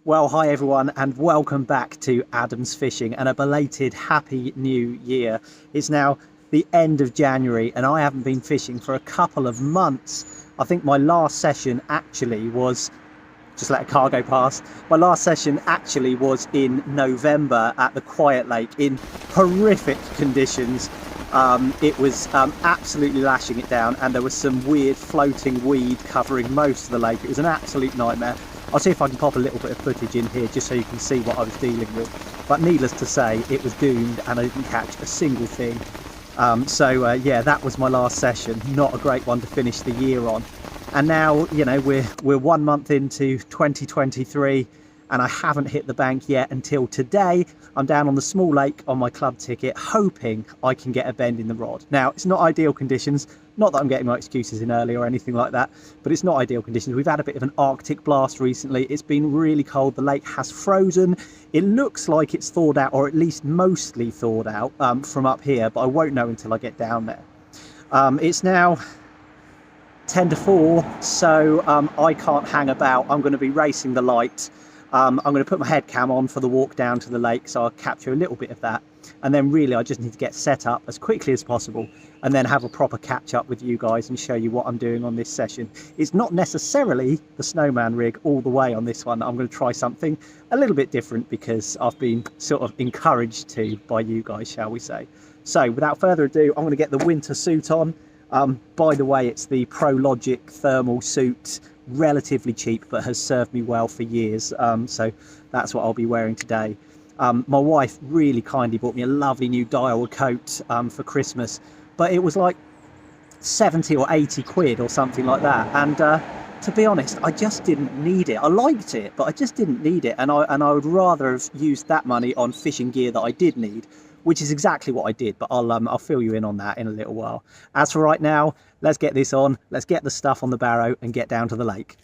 Well, hi everyone, and welcome back to Adam's Fishing, and a belated Happy New Year. It's now the end of January and I haven't been fishing for a couple of months. I think my last session actually was, just let a car go past, my last session actually was in November at the Quiet Lake in horrific conditions. It was absolutely lashing it down, and there was some weird floating weed covering most of the lake. It was an absolute nightmare. I'll see if I can pop a little bit of footage in here just so you can see what I was dealing with. But needless to say, it was doomed and I didn't catch a single thing. Yeah, that was my last session. Not a great one to finish the year on. And now, you know, we're 1 month into 2023 and I haven't hit the bank yet until today. I'm down on the small lake on my club ticket, hoping I can get a bend in the rod. Now, it's not ideal conditions. Not that I'm getting my excuses in early or anything like that, but it's not ideal conditions. We've had a bit of an Arctic blast recently. It's been really cold. The lake has frozen. It looks like it's thawed out, or at least mostly thawed out from up here, but I won't know until I get down there. It's now 10 to 4, so I can't hang about. I'm going to be racing the light. I'm going to put my head cam on for the walk down to the lake, so I'll capture a little bit of that. And then really I just need to get set up as quickly as possible and then have a proper catch up with you guys and show you what I'm doing on this session. It's not necessarily the snowman rig all the way on this one. I'm going to try something a little bit different because I've been sort of encouraged to by you guys, shall we say. So without further ado, I'm going to get the winter suit on. By the way, it's the ProLogic thermal suit, relatively cheap but has served me well for years, so that's what I'll be wearing today. My wife really kindly bought me a lovely new Daiwa coat for Christmas, but it was like 70 or 80 quid or something like that, and to be honest, I just didn't need it. I liked it, but I just didn't need it, and I would rather have used that money on fishing gear that I did need, which is exactly what I did, but I'll fill you in on that in a little while. As for right now, let's get this on, let's get the stuff on the barrow and get down to the lake.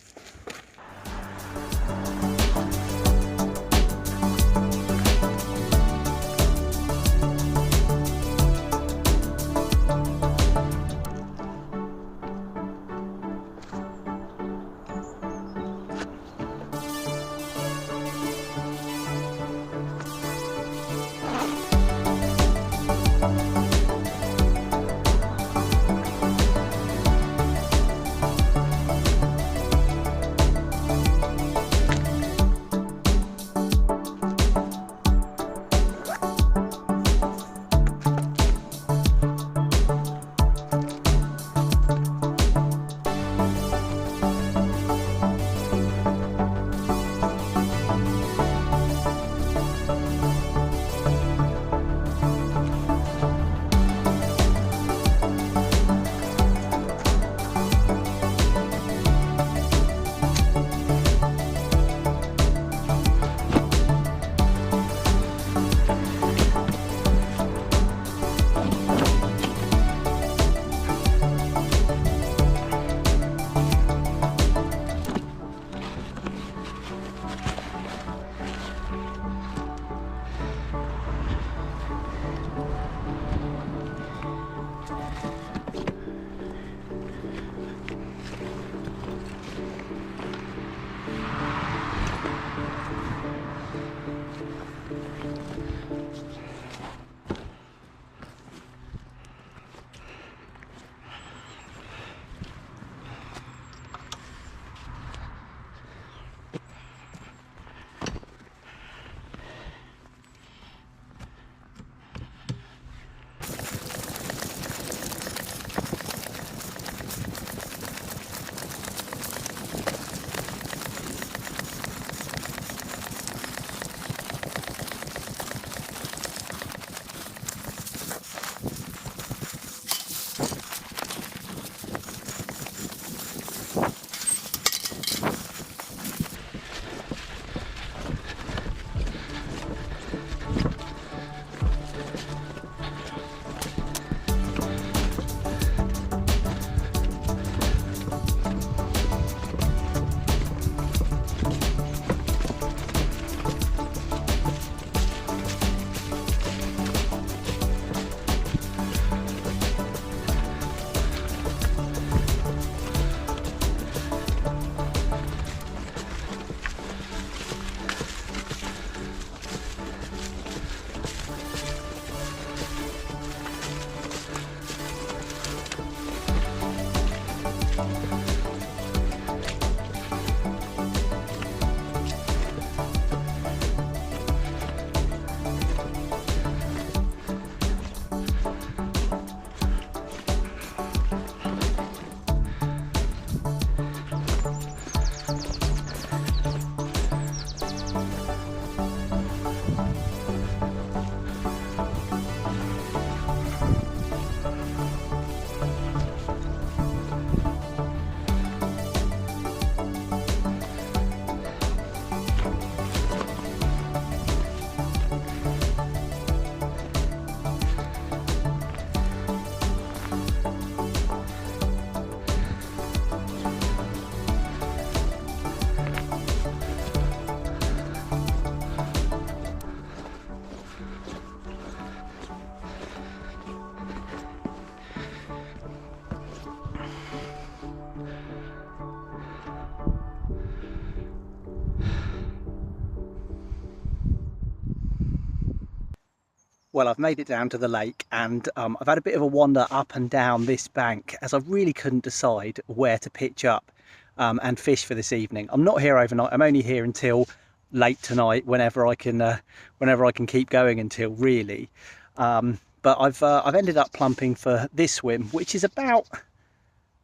Well, I've made it down to the lake, and I've had a bit of a wander up and down this bank as I really couldn't decide where to pitch up and fish for this evening. I'm not here overnight. I'm only here until late tonight, whenever I can keep going until, really. But I've ended up plumping for this swim, which is about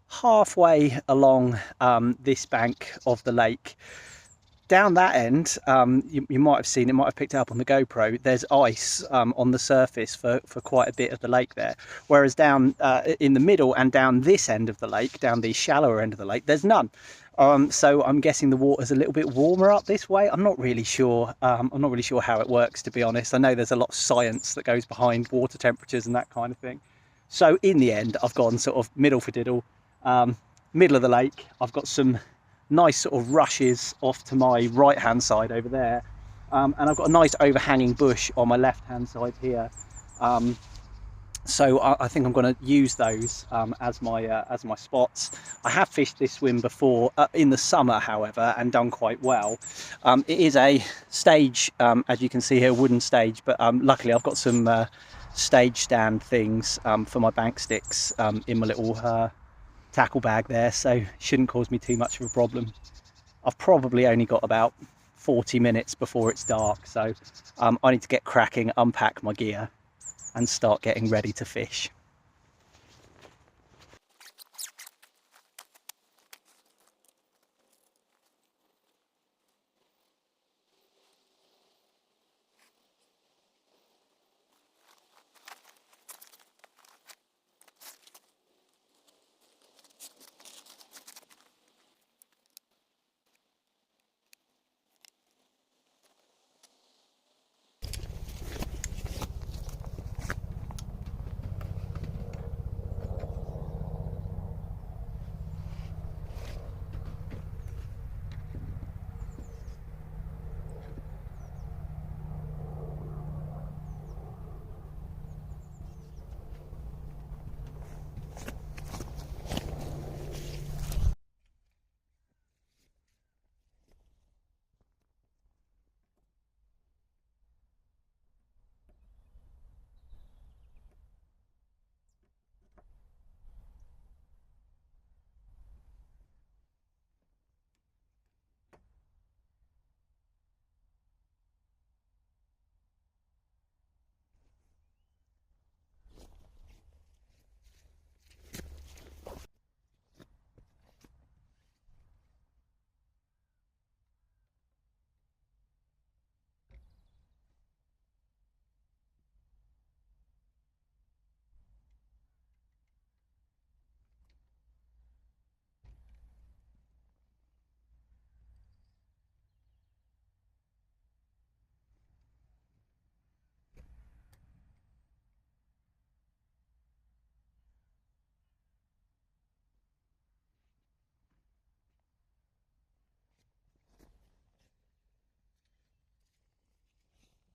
halfway along this bank of the lake. Down that end, you might have seen, it might have picked up on the GoPro, there's ice on the surface for quite a bit of the lake there. Whereas down in the middle and down this end of the lake, down the shallower end of the lake, there's none. So I'm guessing the water's a little bit warmer up this way. I'm not really sure. I'm not really sure how it works, to be honest. I know there's a lot of science that goes behind water temperatures and that kind of thing. So in the end, I've gone sort of middle for diddle, middle of the lake. I've got some nice sort of rushes off to my right hand side over there, and I've got a nice overhanging bush on my left hand side here, so I think I'm going to use those as my spots. I have fished this swim before in the summer, however, and done quite well. It is a stage, as you can see here, wooden stage, but luckily I've got some stage stand things for my bank sticks in my little tackle bag there, so shouldn't cause me too much of a problem. I've probably only got about 40 minutes before it's dark, so I need to get cracking, unpack my gear and start getting ready to fish.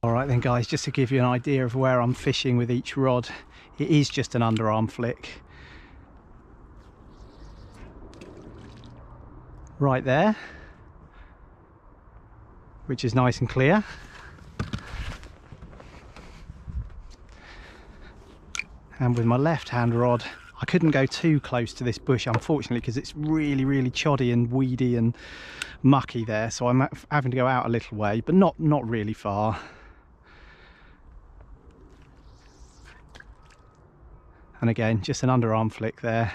Alright then guys, just to give you an idea of where I'm fishing with each rod, it is just an underarm flick. Right there, which is nice and clear. And with my left hand rod, I couldn't go too close to this bush, unfortunately, because it's really choddy and weedy and mucky there, so I'm having to go out a little way, but not really far. And again, just an underarm flick there,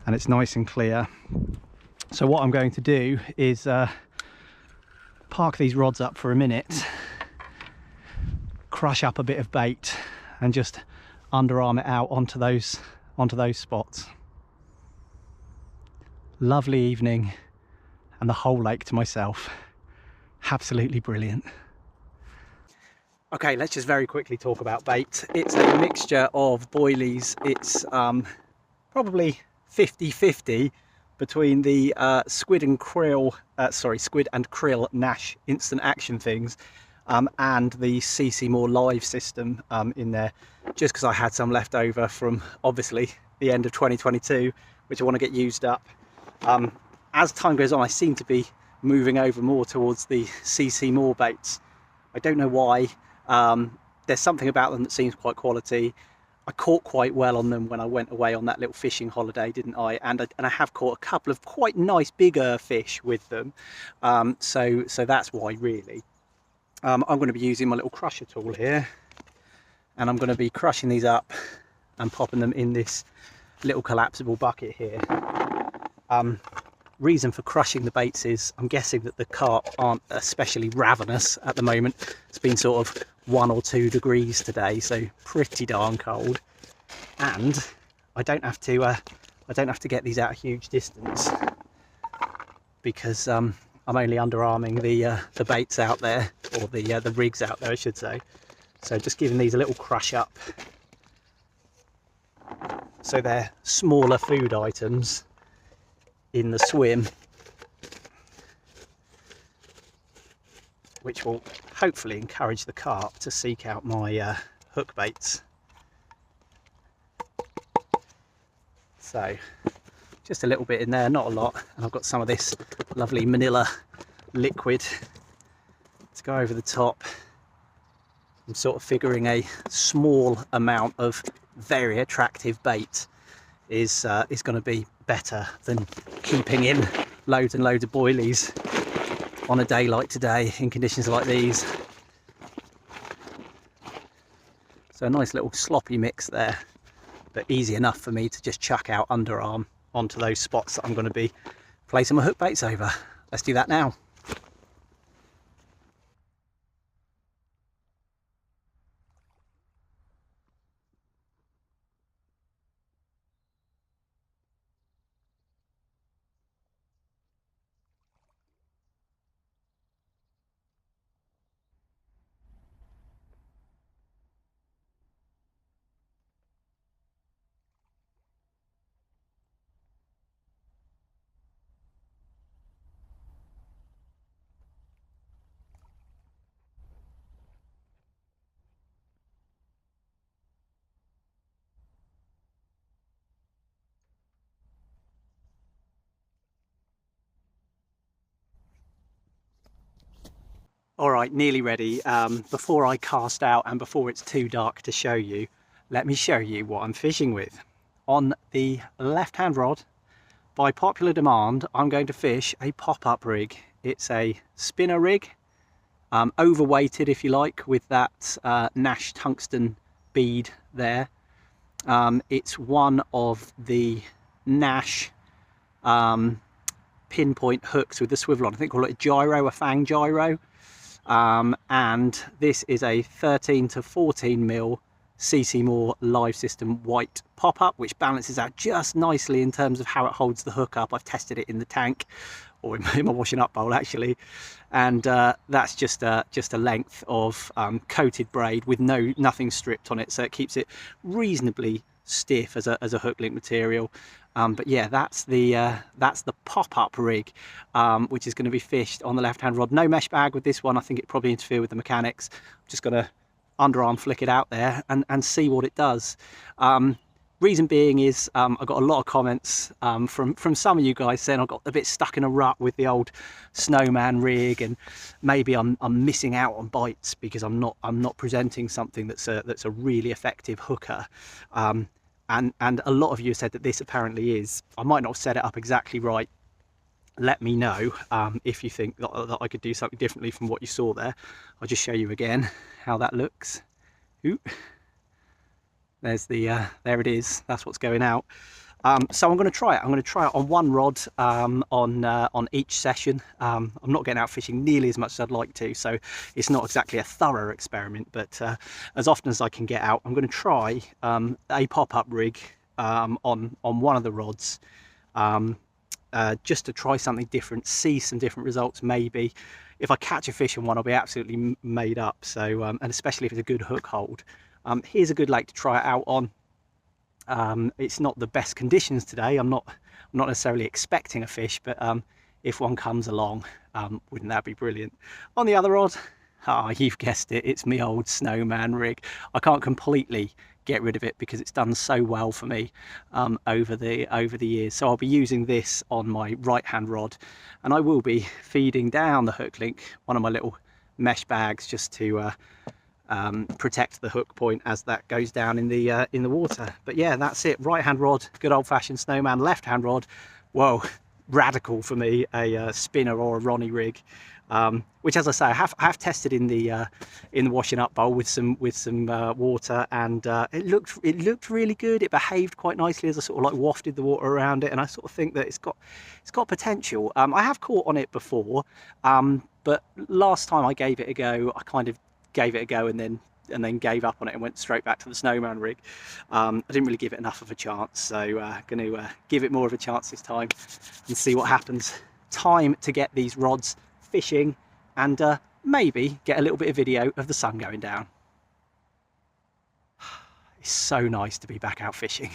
and it's nice and clear. So what I'm going to do is park these rods up for a minute, crush up a bit of bait and just underarm it out onto those spots. Lovely evening and the whole lake to myself. Absolutely brilliant. Okay, let's just very quickly talk about bait. It's a mixture of boilies. It's probably 50-50 between the squid and krill Nash instant action things and the CC More live system in there, just because I had some left over from obviously the end of 2022, which I want to get used up. As time goes on, I seem to be moving over more towards the CC More baits. I don't know why. there's something about them that seems quite quality. I caught quite well on them when I went away on that little fishing holiday, didn't I? And I have caught a couple of quite nice bigger fish with them. So that's why, really. I'm going to be using my little crusher tool here, and I'm going to be crushing these up and popping them in this little collapsible bucket here. Reason for crushing the baits is I'm guessing that the carp aren't especially ravenous at the moment. It's been sort of 1 or 2 degrees today, so pretty darn cold, and I don't have to get these out a huge distance, because I'm only underarming the baits out there, or the rigs out there I should say. So just giving these a little crush up, so they're smaller food items in the swim, which will hopefully encourage the carp to seek out my hook baits. So just a little bit in there, not a lot, and I've got some of this lovely Manila liquid to go over the top. I'm sort of figuring a small amount of very attractive bait is going to be better than keeping in loads and loads of boilies on a day like today in conditions like these. So a nice little sloppy mix there, but easy enough for me to just chuck out underarm onto those spots that I'm going to be placing my hook baits over. Let's do that now. All right, nearly ready. Before I cast out and before it's too dark to show you, let me show you what I'm fishing with. On the left-hand rod, by popular demand, I'm going to fish a pop-up rig. It's a spinner rig, overweighted if you like, with that Nash tungsten bead there. It's one of the Nash pinpoint hooks with the swivel on. I think we'll call it a gyro, a fang gyro. And this is a 13 to 14 mil CC Moore live system white pop-up, which balances out just nicely in terms of how it holds the hook up. I've tested it in the tank, or in my washing up bowl actually, and that's just a length of coated braid with nothing stripped on it, so it keeps it reasonably stiff as a hook link material. But yeah, that's the pop-up rig, which is going to be fished on the left-hand rod. No mesh bag with this one. I think it probably interfere with the mechanics. I'm just going to underarm flick it out there and see what it does. Reason being is I got a lot of comments from some of you guys saying I got a bit stuck in a rut with the old snowman rig, and maybe I'm missing out on bites because I'm not presenting something that's a really effective hooker. And a lot of you said that this apparently is. I might not have set it up exactly right. Let me know if you think that I could do something differently from what you saw there. I'll just show you again how that looks. Ooh. There's the there it is. That's what's going out. So I'm going to try it. I'm going to try it on one rod on each session. I'm not getting out fishing nearly as much as I'd like to, so it's not exactly a thorough experiment, but as often as I can get out, I'm going to try a pop-up rig on one of the rods, just to try something different, see some different results. Maybe if I catch a fish in one, I'll be absolutely made up. So and especially if it's a good hook hold. Here's a good lake to try it out on. It's not the best conditions today. I'm not necessarily expecting a fish, but if one comes along, wouldn't that be brilliant? On the other rod, you've guessed it, it's my old snowman rig. I can't completely get rid of it because it's done so well for me over the years. So I'll be using this on my right hand rod, and I will be feeding down the hook link one of my little mesh bags just to protect the hook point as that goes down in the water. But yeah, that's it. Right hand rod, good old-fashioned snowman. Left hand rod, whoa, radical for me, a spinner or a Ronnie rig, which, as I say, I have tested in the washing up bowl with some water, and it looked really good. It behaved quite nicely as I sort of like wafted the water around it, and I sort of think that it's got potential. I have caught on it before, but last time I gave it a go, I kind of gave it a go and then gave up on it and went straight back to the snowman rig. I didn't really give it enough of a chance, so going to give it more of a chance this time and see what happens. Time to get these rods fishing and maybe get a little bit of video of the sun going down. It's so nice to be back out fishing.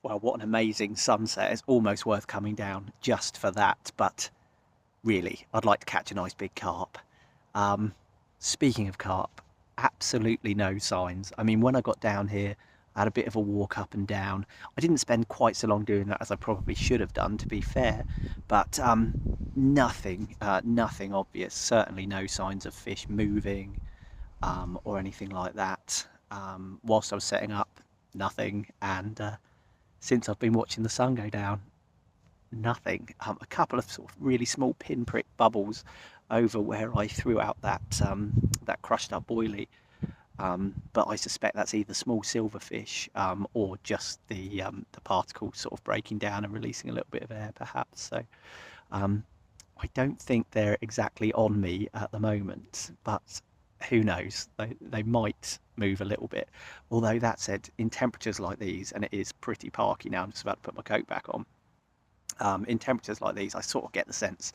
Well, what an amazing sunset. It's almost worth coming down just for that. But really, I'd like to catch a nice big carp. Speaking of carp, absolutely no signs. I mean, when I got down here, I had a bit of a walk up and down. I didn't spend quite so long doing that as I probably should have done, to be fair. But nothing obvious. Certainly no signs of fish moving or anything like that. Whilst I was setting up, nothing. And since I've been watching the sun go down, nothing. A couple of sort of really small pinprick bubbles over where I threw out that crushed up boilie, but I suspect that's either small silverfish or just the particles sort of breaking down and releasing a little bit of air, perhaps. So I don't think they're exactly on me at the moment, but who knows? They might move a little bit. Although that said, in temperatures like these, and it is pretty parky now, I'm just about to put my coat back on. In temperatures like these, I sort of get the sense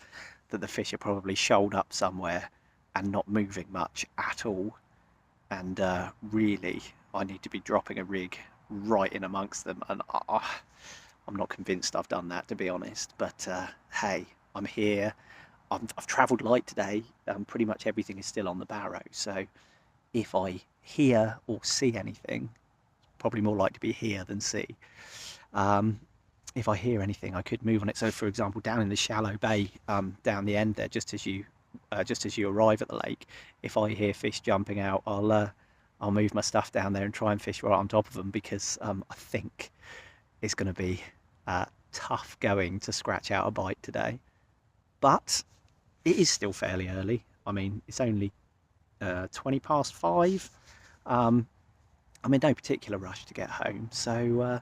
that the fish are probably shoaled up somewhere and not moving much at all. And really, I need to be dropping a rig right in amongst them. And I'm not convinced I've done that, to be honest. But hey, I'm here. I've travelled light today. Pretty much everything is still on the barrow. So if I hear or see anything, probably more likely to be hear than see. If I hear anything, I could move on it. So, for example, down in the shallow bay, down the end there, just as you arrive at the lake, if I hear fish jumping out, I'll move my stuff down there and try and fish right on top of them, because I think it's going to be tough going to scratch out a bite today. But it is still fairly early. I mean, it's only 20 past 5. I'm in no particular rush to get home, so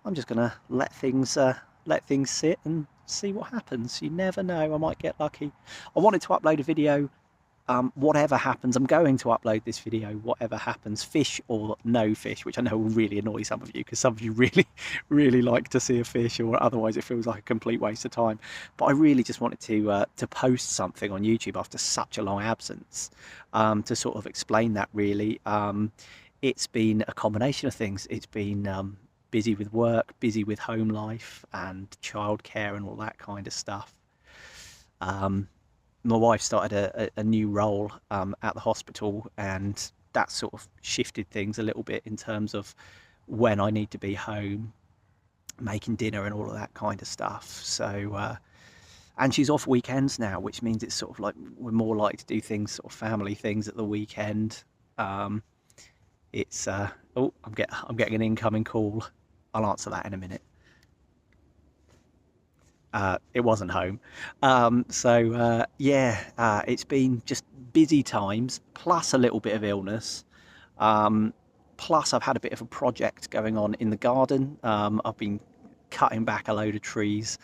I'm just gonna let things sit and see what happens. You never know, I might get lucky. I wanted to upload a video, whatever happens. I'm going to upload this video, whatever happens, fish or no fish, which I know will really annoy some of you, because some of you really, really like to see a fish, or otherwise it feels like a complete waste of time. But I really just wanted to post something on YouTube after such a long absence, to sort of explain that really. It's been a combination of things. It's been busy with work, busy with home life and childcare and all that kind of stuff. My wife started a new role at the hospital, and that sort of shifted things a little bit in terms of when I need to be home, making dinner and all of that kind of stuff. So, and she's off weekends now, which means it's sort of like we're more likely to do things, sort of family things at the weekend. It's oh, I'm getting an incoming call. I'll answer that in a minute. It wasn't home. Yeah, it's been just busy times, plus a little bit of illness. Um, Plus I've had a bit of a project going on in the garden. I've been cutting back a load of trees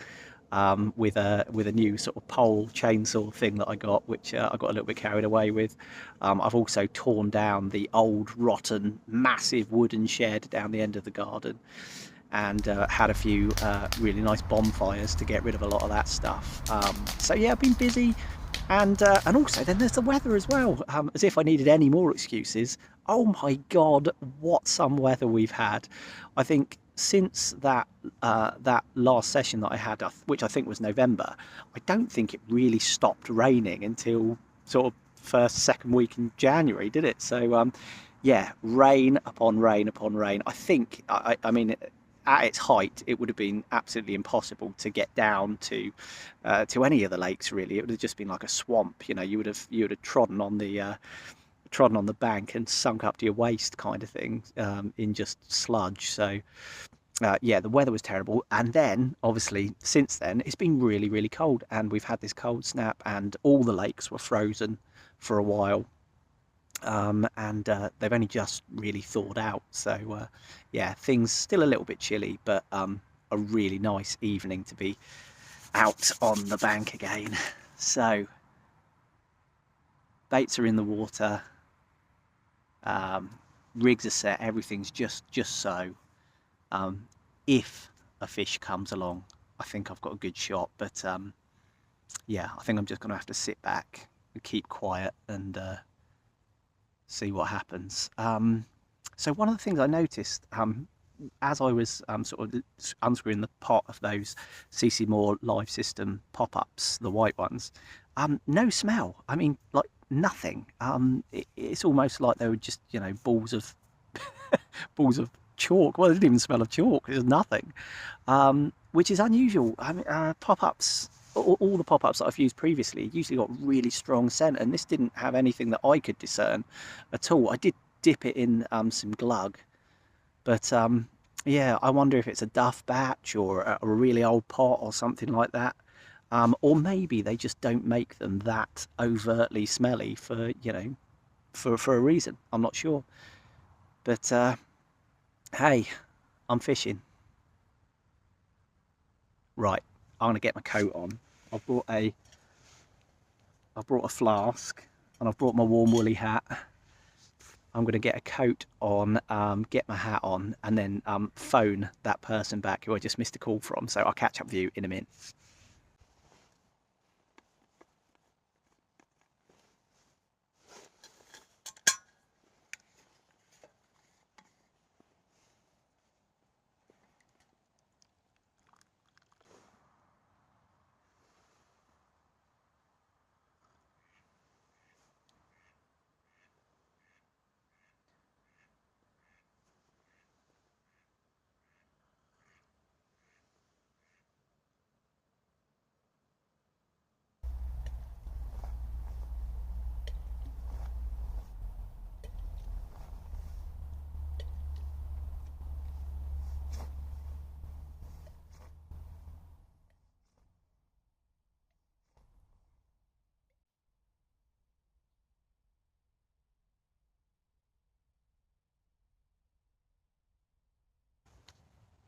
with a new sort of pole chainsaw thing that I got, which I got a little bit carried away with. I've also torn down the old, rotten, massive wooden shed down the end of the garden, and had a few really nice bonfires to get rid of a lot of that stuff. So yeah, I've been busy, and also then there's the weather as well. As if I needed any more excuses. Oh my God, what some weather we've had! I think since that last session that I had, which I think was November, I don't think it really stopped raining until sort of first, second week in January, did it? So yeah, rain upon rain upon rain. I think, I mean, at its height, it would have been absolutely impossible to get down to any of the lakes. Really, it would have just been like a swamp. You know, you would have trodden on the bank and sunk up to your waist, kind of thing, in just sludge. So yeah, the weather was terrible, and then obviously since then it's been really, really cold, and we've had this cold snap, and all the lakes were frozen for a while. And they've only just really thawed out. So yeah, things still a little bit chilly, but a really nice evening to be out on the bank again. So baits are in the water, rigs are set, everything's just so. If a fish comes along, I think I've got a good shot, but yeah, I think I'm just going to have to sit back and keep quiet and see what happens. So one of the things I noticed as I was sort of unscrewing the pot of those CC Moore live system pop-ups, the white ones, no smell. I mean, like nothing. It's almost like they were just, you know, balls of balls of chalk. Well, it didn't even smell of chalk. There's nothing, which is unusual. I mean, pop-ups. All the pop-ups that I've used previously usually got really strong scent, and this didn't have anything that I could discern at all. I did dip it in some glug, but yeah, I wonder if it's a duff batch or a really old pot or something like that. Or maybe they just don't make them that overtly smelly for, you know, for a reason. I'm not sure. But hey, I'm fishing. Right, I'm gonna get my coat on. I've brought a flask, and I've brought my warm woolly hat. I'm going to get a coat on, get my hat on, and then phone that person back who I just missed a call from. So I'll catch up with you in a minute.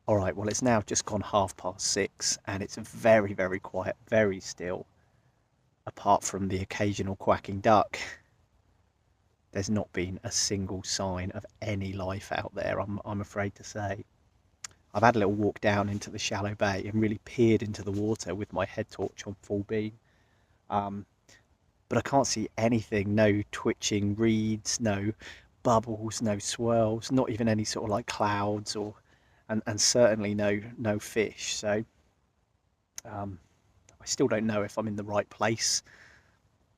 All right, well, it's now just gone 6:30 and it's very, very quiet, very still. Apart from the occasional quacking duck, there's not been a single sign of any life out there, I'm afraid to say. I've had a little walk down into the shallow bay and really peered into the water with my head torch on full beam. Um, but I can't see anything, no twitching reeds, no bubbles, no swirls, not even any sort of like clouds or and certainly no fish. So I still don't know if I'm in the right place,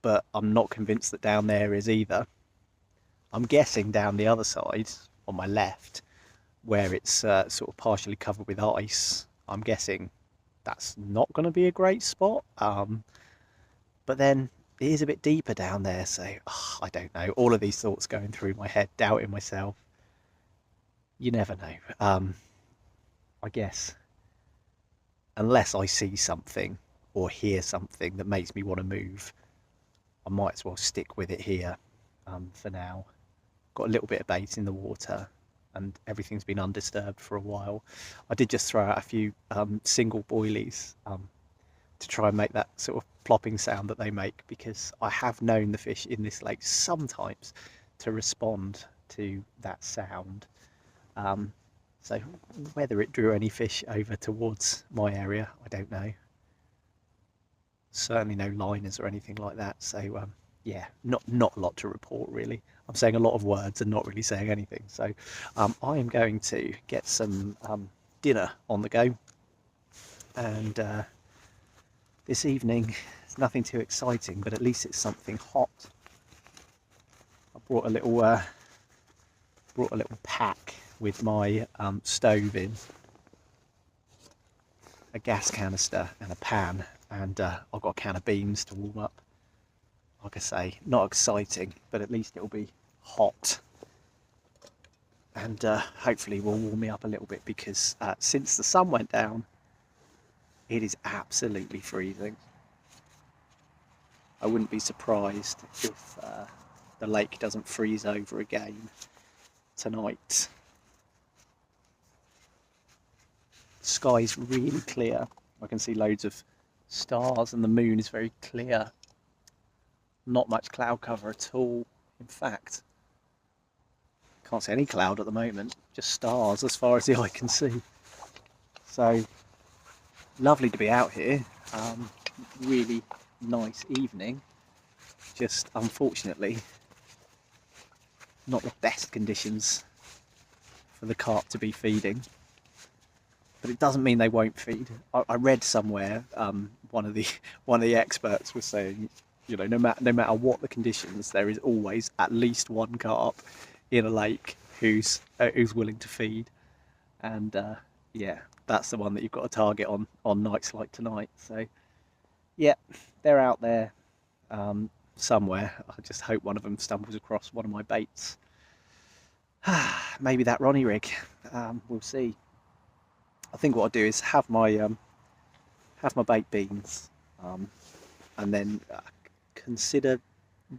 but I'm not convinced that down there is either. I'm guessing down the other side on my left, where it's sort of partially covered with ice, I'm guessing that's not going to be a great spot. But then it is a bit deeper down there, so I don't know. All of these thoughts going through my head, doubting myself. You never know. I guess unless I see something or hear something that makes me want to move, I might as well stick with it here for now. Got a little bit of bait in the water and everything's been undisturbed for a while. I did just throw out a few single boilies to try and make that sort of plopping sound that they make, because I have known the fish in this lake sometimes to respond to that sound. So whether it drew any fish over towards my area, I don't know. Certainly no liners or anything like that. So yeah, not a lot to report really. I'm saying a lot of words and not really saying anything. So I am going to get some dinner on the go, and this evening it's nothing too exciting, but at least it's something hot. I brought a little pack with my stove in, a gas canister and a pan, and I've got a can of beans to warm up. Like I say, not exciting, but at least it'll be hot, and hopefully will warm me up a little bit, because since the sun went down it is absolutely freezing. I wouldn't be surprised if the lake doesn't freeze over again tonight. The sky's really clear. I can see loads of stars and the moon is very clear. Not much cloud cover at all. In fact, can't see any cloud at the moment, just stars as far as the eye can see. So lovely to be out here. Really nice evening. Just unfortunately not the best conditions for the carp to be feeding, but it doesn't mean they won't feed. I read somewhere one of the experts was saying, you know, no matter what the conditions, there is always at least one carp in a lake who's willing to feed, and yeah, that's the one that you've got to target on nights like tonight. So yeah, they're out there somewhere. I just hope one of them stumbles across one of my baits. Maybe that Ronnie rig. We'll see. I think what I'll do is have my baked beans, and then consider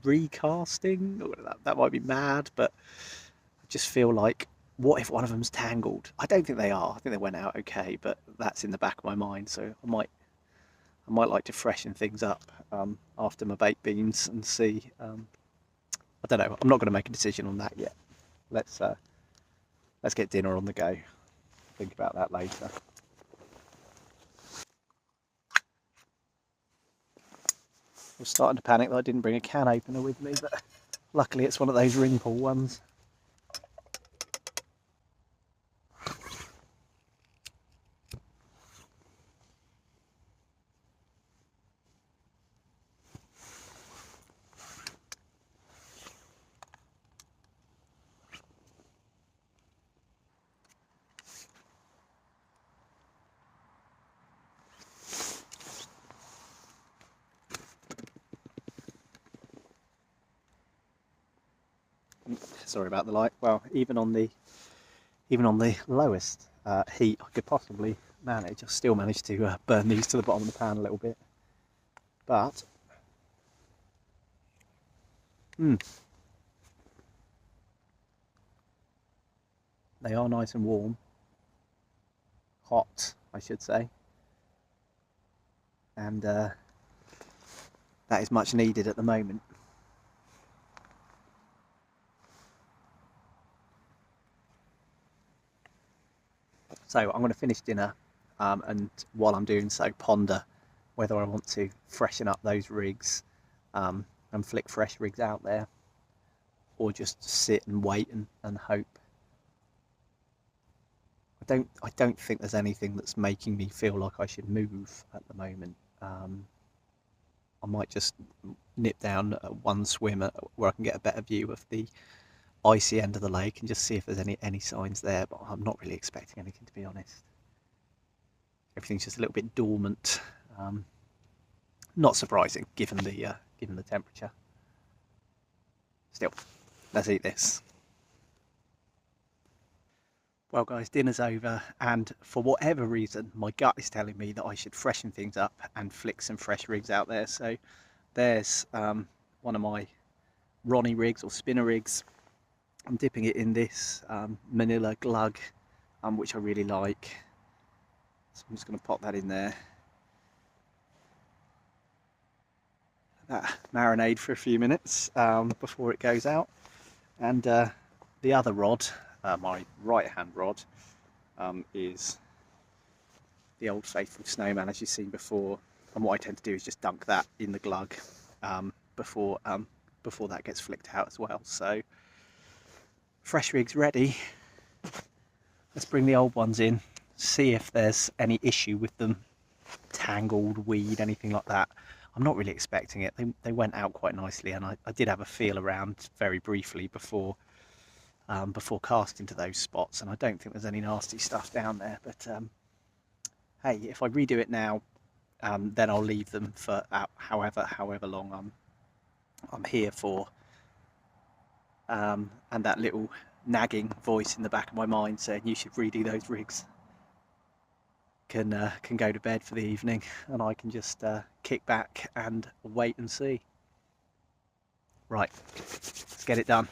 recasting. That might be mad, but I just feel like, what if one of them's tangled? I don't think they are. I think they went out okay, but that's in the back of my mind. So I might like to freshen things up after my baked beans and see. I don't know. I'm not going to make a decision on that yet. Let's get dinner on the go. Think about that later. I was starting to panic that I didn't bring a can opener with me, but luckily it's one of those ring pull ones. Sorry about the light. Well, even on the lowest heat I could possibly manage, I still managed to burn these to the bottom of the pan a little bit. But they are nice and warm. hot, I should say, and that is much needed at the moment. So I'm going to finish dinner, and while I'm doing so, ponder whether I want to freshen up those rigs and flick fresh rigs out there, or just sit and wait and hope. I don't think there's anything that's making me feel like I should move at the moment. I might just nip down one swim where I can get a better view of the icy end of the lake and just see if there's any signs there, but I'm not really expecting anything, to be honest. Everything's just a little bit dormant. Not surprising given the temperature. Still, let's eat this. Well guys, dinner's over, and for whatever reason my gut is telling me that I should freshen things up and flick some fresh rigs out there. So there's one of my Ronnie rigs or spinner rigs. I'm dipping it in this manila glug, which I really like. So I'm just going to pop that in there. That marinade for a few minutes before it goes out. And the other rod, my right hand rod, is the Old Faithful Snowman, as you've seen before. And what I tend to do is just dunk that in the glug before that gets flicked out as well. So fresh rigs ready. Let's bring the old ones in, see if there's any issue with them, tangled, weed, anything like that. I'm not really expecting it. They went out quite nicely, and I did have a feel around very briefly before casting to those spots, and I don't think there's any nasty stuff down there. But hey, if I redo it now, then I'll leave them for however long I'm here for. And that little nagging voice in the back of my mind saying you should redo those rigs can go to bed for the evening, and I can just kick back and wait and see. Right, let's get it done.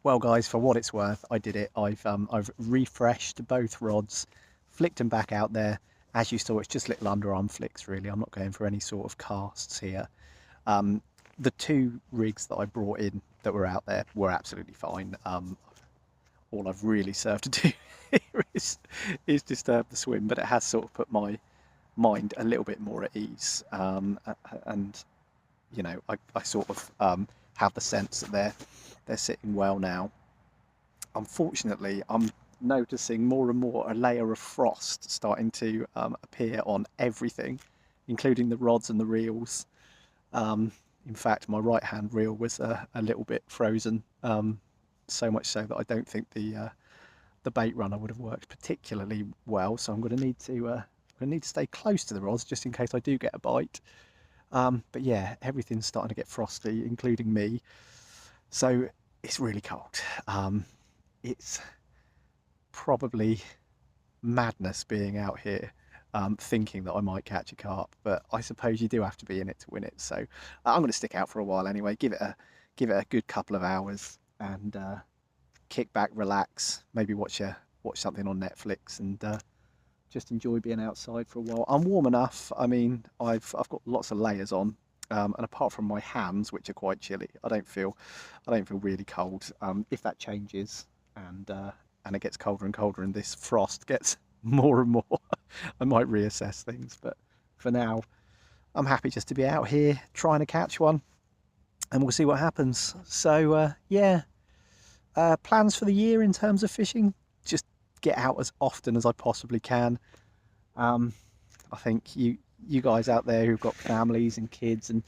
Well guys, for what it's worth, I did it. I've refreshed both rods, flicked them back out there. As you saw, it's just little underarm flicks really. I'm not going for any sort of casts here. The two rigs that I brought in that were out there were absolutely fine. All I've really served to do here is disturb the swim, but it has sort of put my mind a little bit more at ease. And you know, I sort of have the sense that they're sitting well now. Unfortunately, I'm noticing more and more a layer of frost starting to appear on everything, including the rods and the reels. In fact, my right hand reel was a little bit frozen, so much so that I don't think the bait runner would have worked particularly well. So I'm going to need to stay close to the rods just in case I do get a bite. But yeah, everything's starting to get frosty, including me. So it's really cold. It's probably madness being out here thinking that I might catch a carp, but I suppose you do have to be in it to win it. So I'm going to stick out for a while anyway, give it a good couple of hours, and kick back, relax, maybe watch something on Netflix, and just enjoy being outside for a while. I'm warm enough. I mean, I've got lots of layers on, and apart from my hands, which are quite chilly, I don't feel really cold. If that changes and it gets colder and colder, and this frost gets more and more, I might reassess things. But for now, I'm happy just to be out here trying to catch one, and we'll see what happens. So yeah, plans for the year in terms of fishing: just get out as often as I possibly can. I think you guys out there who've got families and kids, and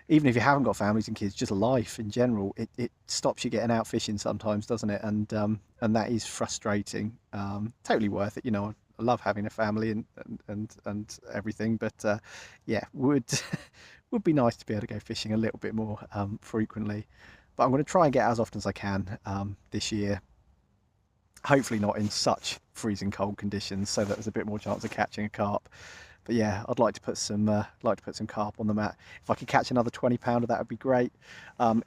even if you haven't got families and kids, just life in general, it stops you getting out fishing sometimes, doesn't it? And that is frustrating. Totally worth it, you know. I love having a family and everything, but yeah, would be nice to be able to go fishing a little bit more frequently. But I'm going to try and get out as often as I can this year. Hopefully not in such freezing cold conditions, so that there's a bit more chance of catching a carp. But yeah, I'd like to put some carp on the mat. If I could catch another 20-pounder, that would be great.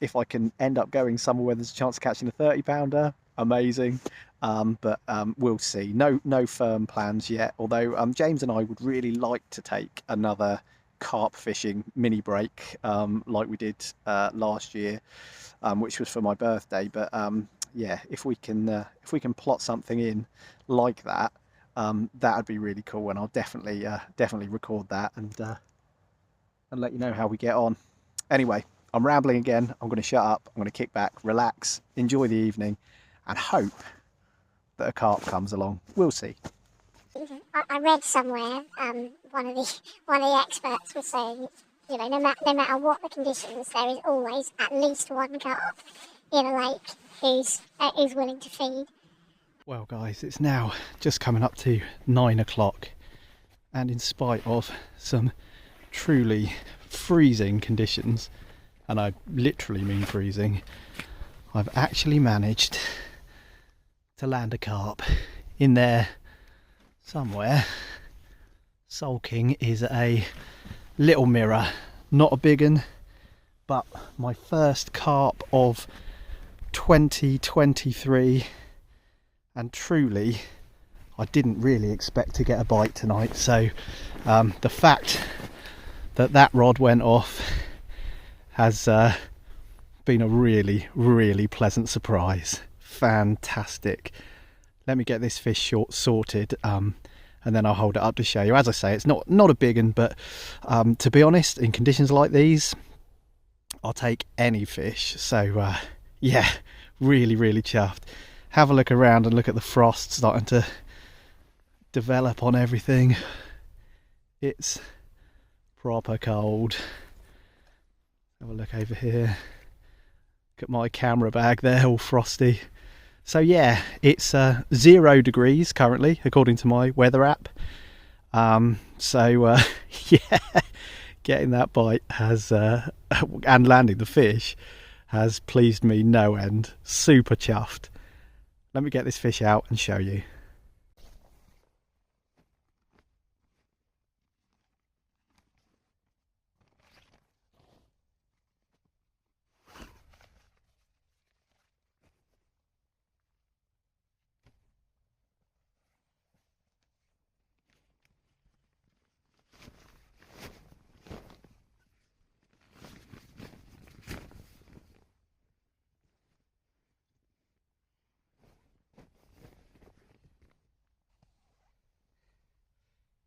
If I can end up going somewhere where there's a chance of catching a 30-pounder, amazing. But we'll see. No firm plans yet. Although James and I would really like to take another carp fishing mini break, like we did last year, which was for my birthday. But yeah, if we can plot something in like that, that would be really cool, and I'll definitely record that and let you know how we get on. Anyway, I'm rambling again. I'm going to shut up. I'm going to kick back, relax, enjoy the evening, and hope that a carp comes along. We'll see. I read somewhere one of the experts was saying, you know, no matter what the conditions, there is always at least one carp in a lake who's willing to feed. Well guys, it's now just coming up to 9 o'clock, and in spite of some truly freezing conditions, and I literally mean freezing, I've actually managed to land a carp. In there somewhere, sulking, is a little mirror, not a big one, but my first carp of 2023, and truly I didn't really expect to get a bite tonight. So the fact that rod went off has been a really pleasant surprise. Fantastic. Let me get this fish sorted, and then I'll hold it up to show you. As I say, it's not a big one, but to be honest, in conditions like these, I'll take any fish. So yeah, really chuffed. Have a look around and look at the frost starting to develop on everything. It's proper cold. Have a look over here. Look at my camera bag there, all frosty. So yeah, it's 0 degrees currently, according to my weather app. So yeah, getting that bite has and landing the fish has pleased me no end. Super chuffed. Let me get this fish out and show you.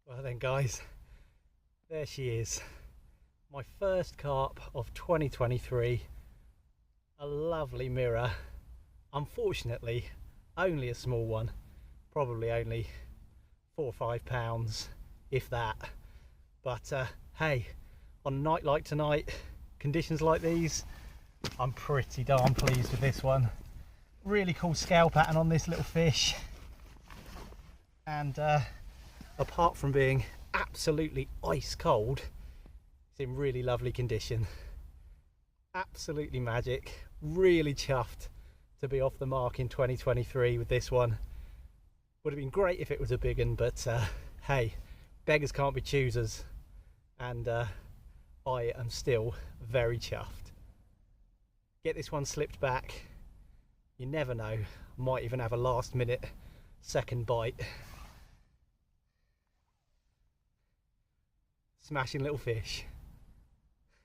Well then guys, there she is, my first carp of 2023, a lovely mirror. Unfortunately only a small one, probably only 4 or 5 pounds, if that. But hey, on a night like tonight, conditions like these, I'm pretty darn pleased with this one. Really cool scale pattern on this little fish, and apart from being absolutely ice cold, it's in really lovely condition. Absolutely magic. Really chuffed to be off the mark in 2023 with this one. Would have been great if it was a big one, but hey, beggars can't be choosers, and I am still very chuffed. Get this one slipped back. You never know, might even have a last minute second bite. Smashing little fish.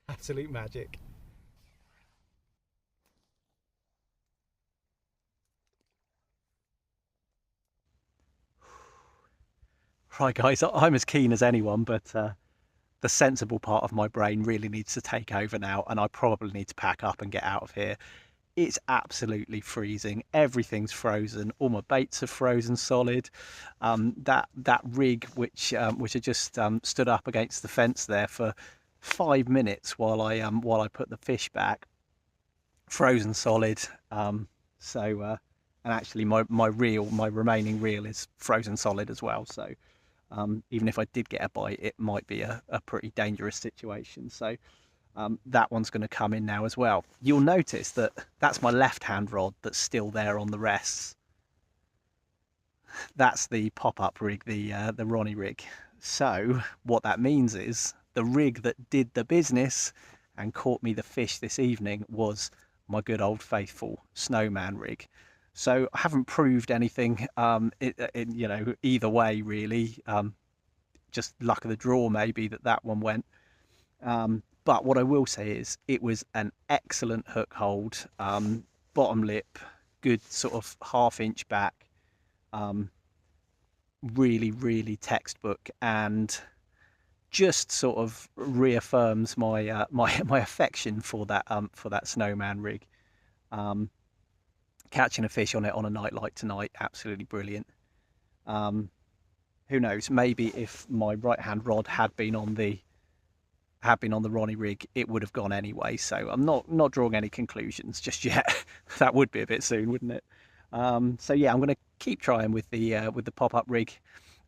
Absolute magic. Right guys, I'm as keen as anyone, but the sensible part of my brain really needs to take over now, and I probably need to pack up and get out of here. It's absolutely freezing. Everything's frozen. All my baits are frozen solid. That rig which I just stood up against the fence there for 5 minutes while I put the fish back, frozen solid. And actually my remaining reel is frozen solid as well. So even if I did get a bite, it might be a pretty dangerous situation. So that one's going to come in now as well. You'll notice that that's my left hand rod that's still there on the rests. That's the pop-up rig, the Ronnie rig. So what that means is the rig that did the business and caught me the fish this evening was my good old faithful Snowman rig. So I haven't proved anything you know, either way really. Just luck of the draw maybe that one went. But what I will say is it was an excellent hook hold, bottom lip, good sort of 1/2 inch back, really textbook, and just sort of reaffirms my my affection for that Snowman rig. Catching a fish on it on a night like tonight, absolutely brilliant. Who knows, maybe if my right hand rod had been on the Ronnie rig, it would have gone anyway. So I'm not drawing any conclusions just yet. That would be a bit soon, wouldn't it? So yeah, I'm going to keep trying with the pop-up rig.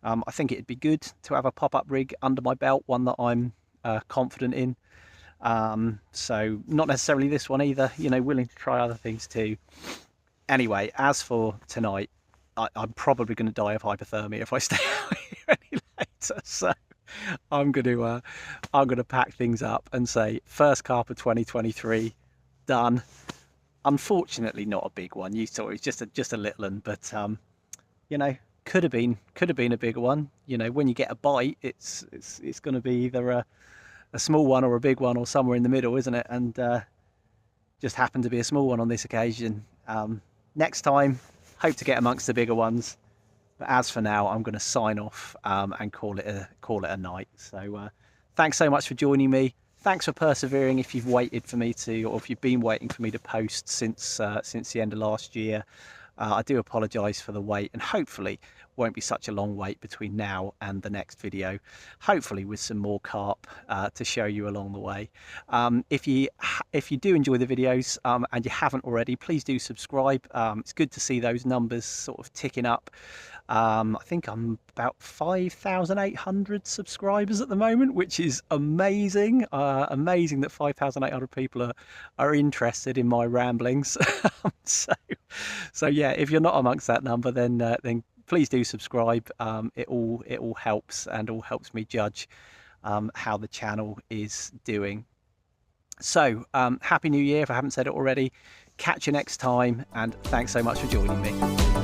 I think it'd be good to have a pop-up rig under my belt, one that I'm confident in. So not necessarily this one either, you know, willing to try other things too. Anyway, as for tonight, I'm probably going to die of hypothermia if I stay out here any later. So I'm going to pack things up and say first carp of 2023 done. Unfortunately, not a big one. You saw it's just a little one, but you know, could have been a bigger one. You know, when you get a bite, it's going to be either a small one or a big one or somewhere in the middle, isn't it? And just happened to be a small one on this occasion. Next time, hope to get amongst the bigger ones. But as for now, I'm going to sign off and call it a night. So thanks so much for joining me. Thanks for persevering if you've waited for me to, or if you've been waiting for me to post since the end of last year. I do apologise for the wait, and hopefully won't be such a long wait between now and the next video, hopefully with some more carp to show you along the way. If you do enjoy the videos and you haven't already, please do subscribe. It's good to see those numbers sort of ticking up. I think I'm about 5,800 subscribers at the moment, which is amazing. Amazing that 5,800 people are interested in my ramblings. So yeah, if you're not amongst that number, then please do subscribe. It all helps, and all helps me judge how the channel is doing. So happy New Year if I haven't said it already. Catch you next time, and thanks so much for joining me.